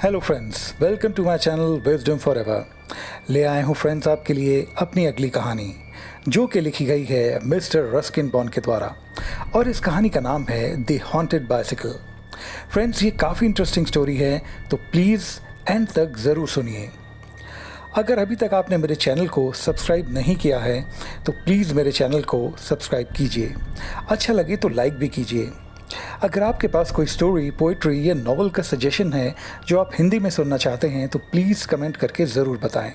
Hello friends, welcome to my channel wisdom forever. ले आए हूँ फ्रेंड्स आपके लिए अपनी अगली कहानी, जो कि लिखी गई है मिस्टर रस्किन बॉन्ड के द्वारा, और इस कहानी का नाम है द हॉन्टेड बाइसिकल। फ्रेंड्स, ये काफ़ी इंटरेस्टिंग स्टोरी है, तो प्लीज़ एंड तक ज़रूर सुनिए। अगर अभी तक आपने मेरे चैनल को सब्सक्राइब नहीं किया है तो प्लीज़ मेरे चैनल को सब्सक्राइब कीजिए। अच्छा लगे तो लाइक भी कीजिए। अगर आपके पास कोई स्टोरी, पोइट्री या नॉवल का सजेशन है जो आप हिंदी में सुनना चाहते हैं तो प्लीज़ कमेंट करके ज़रूर बताएं।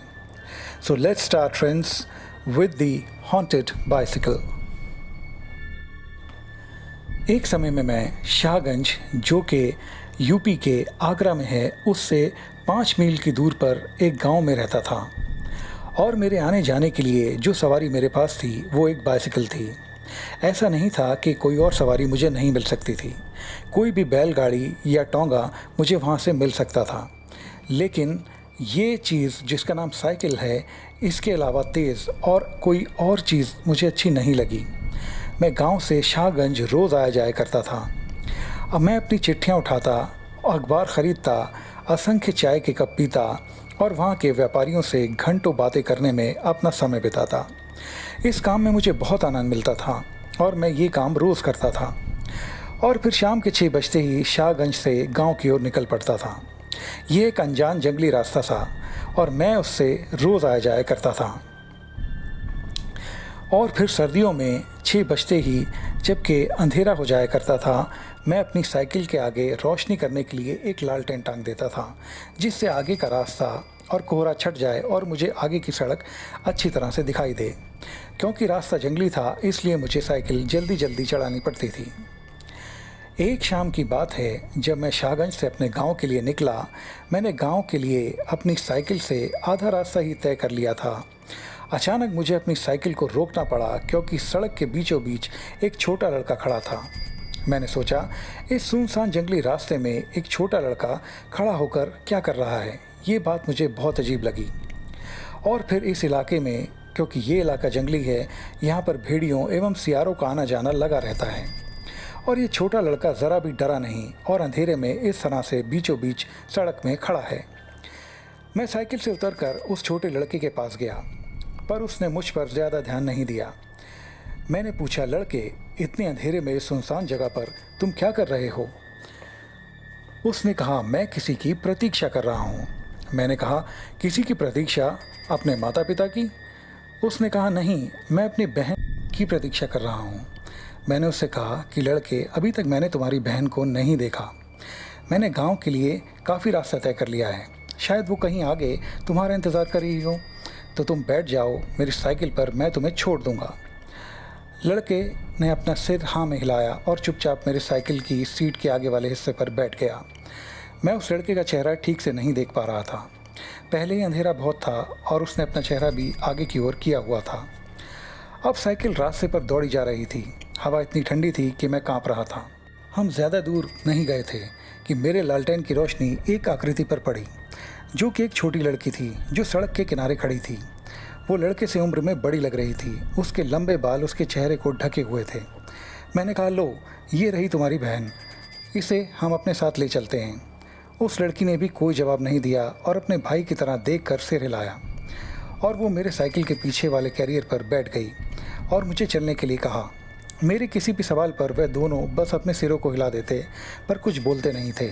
So let's start friends with the haunted bicycle. एक समय में मैं शाहगंज, जो कि यूपी के आगरा में है, उससे 5 मील की दूर पर एक गांव में रहता था, और मेरे आने जाने के लिए जो सवारी मेरे पास थी वो एक बाइसिकल थी। ऐसा नहीं था कि कोई और सवारी मुझे नहीं मिल सकती थी। कोई भी बैलगाड़ी या टोंगा मुझे वहाँ से मिल सकता था, लेकिन ये चीज़ जिसका नाम साइकिल है, इसके अलावा तेज़ और कोई और चीज़ मुझे अच्छी नहीं लगी। मैं गांव से शाहगंज रोज़ आया जाया करता था। अब मैं अपनी चिट्ठियाँ उठाता, अखबार ख़रीदता, असंख्य चाय के कप पीता और वहाँ के व्यापारियों से घंटों बातें करने में अपना समय बिताता। इस काम में मुझे बहुत आनंद मिलता था और मैं ये काम रोज़ करता था। और फिर शाम के 6 बजते ही शाहगंज से गांव की ओर निकल पड़ता था। ये एक अनजान जंगली रास्ता था और मैं उससे रोज़ आया जाया करता था। और फिर सर्दियों में 6 बजते ही, जबकि अंधेरा हो जाया करता था, मैं अपनी साइकिल के आगे रोशनी करने के लिए एक लालटेन टांग देता था, जिससे आगे का रास्ता और कोहरा छट जाए और मुझे आगे की सड़क अच्छी तरह से दिखाई दे। क्योंकि रास्ता जंगली था, इसलिए मुझे साइकिल जल्दी जल्दी चलानी पड़ती थी। एक शाम की बात है, जब मैं शाहगंज से अपने गांव के लिए निकला। मैंने गांव के लिए अपनी साइकिल से आधा रास्ता ही तय कर लिया था। अचानक मुझे अपनी साइकिल को रोकना पड़ा, क्योंकि सड़क के बीचों बीच एक छोटा लड़का खड़ा था। मैंने सोचा, इस सुनसान जंगली रास्ते में एक छोटा लड़का खड़ा होकर क्या कर रहा है। ये बात मुझे बहुत अजीब लगी। और फिर इस इलाके में, क्योंकि ये इलाका जंगली है, यहाँ पर भेड़ियों एवं सियारों का आना जाना लगा रहता है, और ये छोटा लड़का ज़रा भी डरा नहीं और अंधेरे में इस तरह से बीचों बीच सड़क में खड़ा है। मैं साइकिल से उतरकर उस छोटे लड़के के पास गया, पर उसने मुझ पर ज़्यादा ध्यान नहीं दिया। मैंने पूछा, लड़के, इतने अंधेरे में इस सुनसान जगह पर तुम क्या कर रहे हो? उसने कहा, मैं किसी की प्रतीक्षा कर रहा हूँ। मैंने कहा, किसी की प्रतीक्षा? अपने माता पिता की? उसने कहा, नहीं, मैं अपनी बहन की प्रतीक्षा कर रहा हूँ। मैंने उससे कहा कि लड़के, अभी तक मैंने तुम्हारी बहन को नहीं देखा। मैंने गांव के लिए काफ़ी रास्ता तय कर लिया है, शायद वो कहीं आगे तुम्हारा इंतज़ार कर रही हो, तो तुम बैठ जाओ मेरी साइकिल पर, मैं तुम्हें छोड़ दूँगा। लड़के ने अपना सिर हाँ में हिलाया और चुपचाप मेरी साइकिल की सीट के आगे वाले हिस्से पर बैठ गया। मैं उस लड़के का चेहरा ठीक से नहीं देख पा रहा था। पहले ही अंधेरा बहुत था और उसने अपना चेहरा भी आगे की ओर किया हुआ था। अब साइकिल रास्ते पर दौड़ी जा रही थी। हवा इतनी ठंडी थी कि मैं कांप रहा था। हम ज़्यादा दूर नहीं गए थे कि मेरे लालटेन की रोशनी एक आकृति पर पड़ी, जो कि एक छोटी लड़की थी, जो सड़क के किनारे खड़ी थी। वो लड़के से उम्र में बड़ी लग रही थी। उसके लंबे बाल उसके चेहरे को ढके हुए थे। मैंने कहा, लो, ये रही तुम्हारी बहन, इसे हम अपने साथ ले चलते हैं। उस लड़की ने भी कोई जवाब नहीं दिया और अपने भाई की तरह देखकर सिर हिलाया, और वो मेरे साइकिल के पीछे वाले कैरियर पर बैठ गई और मुझे चलने के लिए कहा। मेरे किसी भी सवाल पर वह दोनों बस अपने सिरों को हिला देते, पर कुछ बोलते नहीं थे।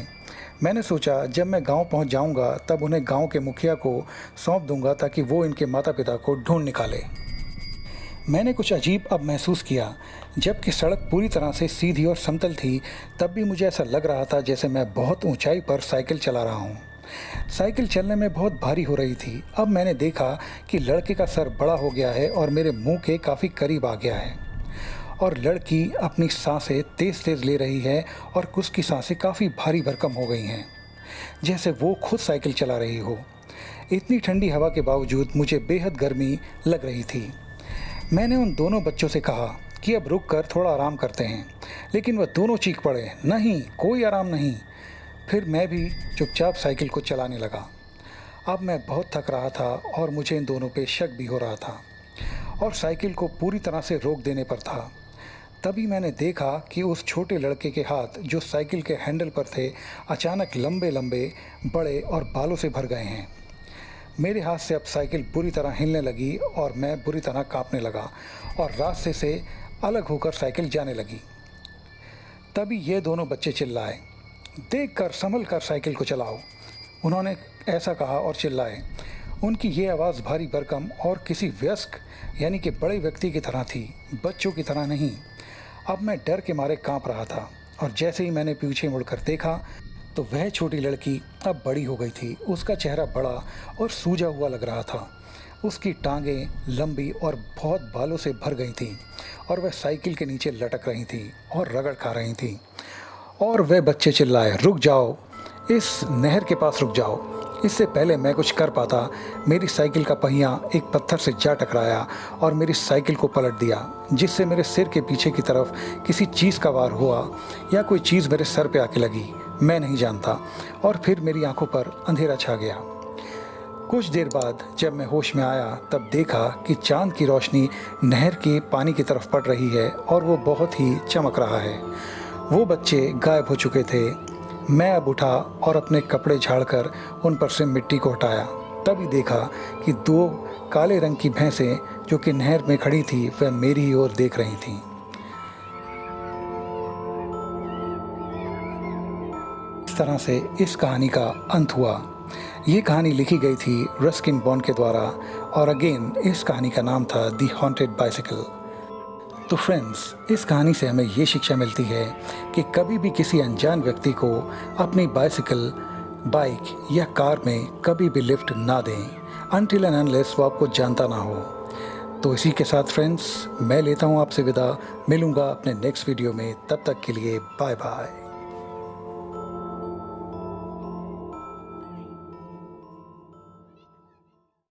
मैंने सोचा, जब मैं गांव पहुंच जाऊंगा तब उन्हें गांव के मुखिया को सौंप दूंगा, ताकि वो इनके माता पिता को ढूंढ निकाले। मैंने कुछ अजीब अब महसूस किया। जबकि सड़क पूरी तरह से सीधी और समतल थी, तब भी मुझे ऐसा लग रहा था जैसे मैं बहुत ऊंचाई पर साइकिल चला रहा हूँ। साइकिल चलने में बहुत भारी हो रही थी। अब मैंने देखा कि लड़के का सर बड़ा हो गया है और मेरे मुंह के काफ़ी करीब आ गया है, और लड़की अपनी सांसें तेज़ तेज़ ले रही है और उसकी सांसें काफ़ी भारी भरकम हो गई हैं, जैसे वो खुद साइकिल चला रही हो। इतनी ठंडी हवा के बावजूद मुझे बेहद गर्मी लग रही थी। मैंने उन दोनों बच्चों से कहा कि अब रुक कर थोड़ा आराम करते हैं, लेकिन वह दोनों चीख पड़े, नहीं, कोई आराम नहीं। फिर मैं भी चुपचाप साइकिल को चलाने लगा। अब मैं बहुत थक रहा था और मुझे इन दोनों पे शक भी हो रहा था, और साइकिल को पूरी तरह से रोक देने पर था। तभी मैंने देखा कि उस छोटे लड़के के हाथ जो साइकिल के हैंडल पर थे अचानक लंबे लंबे, बड़े और बालों से भर गए हैं। मेरे हाथ से अब साइकिल बुरी तरह हिलने लगी और मैं बुरी तरह कांपने लगा और रास्ते से अलग होकर साइकिल जाने लगी। तभी ये दोनों बच्चे चिल्लाए, देखकर संभल कर साइकिल को चलाओ। उन्होंने ऐसा कहा और चिल्लाए। उनकी ये आवाज़ भारी भरकम और किसी वयस्क यानी कि बड़े व्यक्ति की तरह थी, बच्चों की तरह नहीं। अब मैं डर के मारे कांप रहा था और जैसे ही मैंने पीछे मुड़कर देखा तो वह छोटी लड़की अब बड़ी हो गई थी। उसका चेहरा बड़ा और सूजा हुआ लग रहा था। उसकी टांगें लंबी और बहुत बालों से भर गई थीं और वह साइकिल के नीचे लटक रही थी और रगड़ खा रही थी। और वह बच्चे चिल्लाए, रुक जाओ, इस नहर के पास रुक जाओ। इससे पहले मैं कुछ कर पाता, मेरी साइकिल का पहिया एक पत्थर से जा टकराया और मेरी साइकिल को पलट दिया, जिससे मेरे सिर के पीछे की तरफ किसी चीज़ का वार हुआ या कोई चीज़ मेरे सर पे आके लगी, मैं नहीं जानता। और फिर मेरी आंखों पर अंधेरा छा गया। कुछ देर बाद जब मैं होश में आया तब देखा कि चांद की रोशनी नहर के पानी की तरफ पड़ रही है और वो बहुत ही चमक रहा है। वो बच्चे गायब हो चुके थे। मैं अब उठा और अपने कपड़े झाड़कर उन पर से मिट्टी को हटाया। तभी देखा कि दो काले रंग की भैंसें जो कि नहर में खड़ी थी वह मेरी ही ओर देख रही थीं। इस तरह से इस कहानी का अंत हुआ। ये कहानी लिखी गई थी रस्किन बॉन्ड के द्वारा और अगेन इस कहानी का नाम था द हॉन्टेड बाइसिकल। तो फ्रेंड्स, इस कहानी से हमें ये शिक्षा मिलती है कि कभी भी किसी अनजान व्यक्ति को अपनी बाइसिकल, बाइक या कार में कभी भी लिफ्ट ना दें अनटिल एंड अनलेस वो आपको जानता ना हो। तो इसी के साथ फ्रेंड्स, मैं लेता हूँ आपसे विदा। मिलूँगा अपने नेक्स्ट वीडियो में, तब तक के लिए बाय बाय।